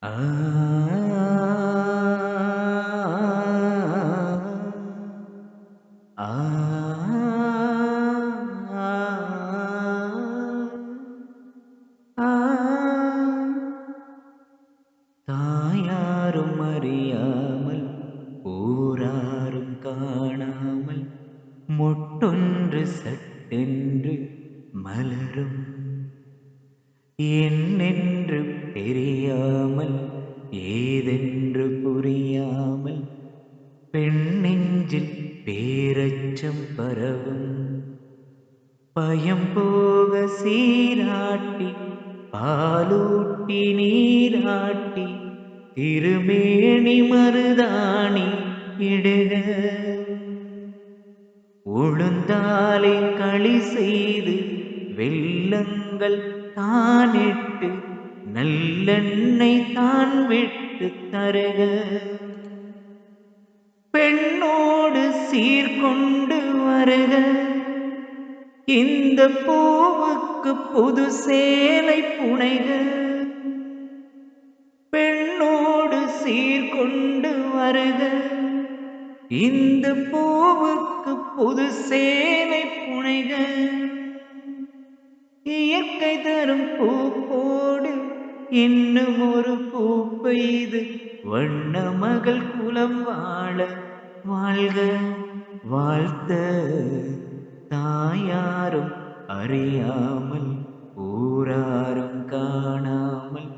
ஆ ஆ ஆ தாயாரும் அறியாமல் ஊராரும் காணாமல் மொட்டொன்று சட்டென்று மலரும் என்னென்று தெரியாமல் ஏதென்று புரியாமல் பெண் நெஞ்சில் பேரச்சம் பரவும் பயம் போக சீராட்டி பாலூட்டி நீராட்டி திருமேனி மருதாணி இடுக உளுந்தாலே களி செய்து வெல்லங்கள் தானிட்டு நல்லெண்ணெய் தான் விட்டு தருக பெண்ணோடு சீர்கொண்டு வருக இந்த பூவுக்கு புது சேலை புனைக பெண்ணோடு சீர்கொண்டு வருக இந்த பூவுக்கு புது சேலை புனைக இயற்கை தரும் பூ போடு இன்னும் ஒரு பூ பெய்து வண்ண மகள் குலம் வாழ வாழ்க வாழ்த்த தாயாரும் அறியாமல் ஊராரும் காணாமல்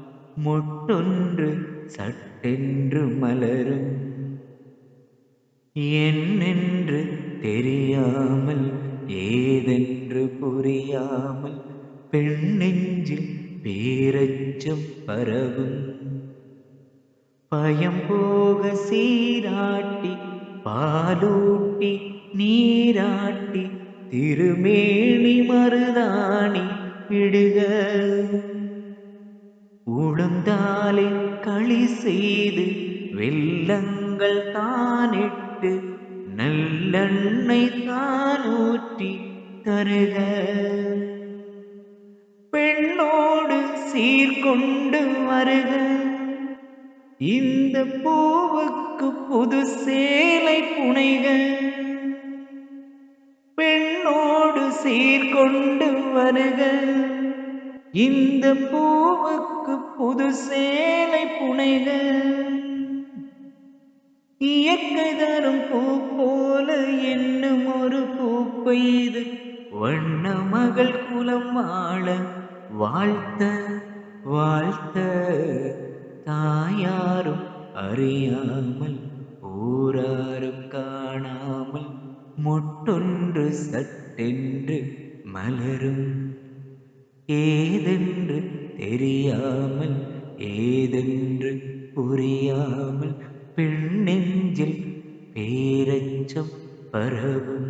மொட்டொன்று சட்டென்று மலரும் என்னென்று தெரியாமல் ஏதென்று புரியாமல் பெண் நெஞ்சில் பேரச்சம் பரவும் பயம் போக சீராட்டி பாலூட்டி நீராட்டி திருமேனி மருதாணி இடுக உளுந்தாலே களி செய்து வெல்லங்கள் தானிட்டு நல்லெண்ணெய் தான் ஊற்றி தருக பெண்ணோடு சீர்கொண்டு வருக இந்த பூவுக்கு புது சேலை புனைக பெண்ணோடு சீர்கொண்டு வருக இந்த பூவுக்கு புது சேலை புனைக இயற்கை தரும் பூ போல என்னும் ஒரு பூ பெய்து வண்ண மகள் குலம் வாழ வாழ்த்த வாழ்த்த தாயாரும் அறியாமல் ஊராரும் காணாமல் மொட்டொன்று சட்டென்று மலரும் ஏதென்று தெரியாமல் ஏதென்று புரியாமல் பெண் நெஞ்சில் பேரச்சம் பரவும்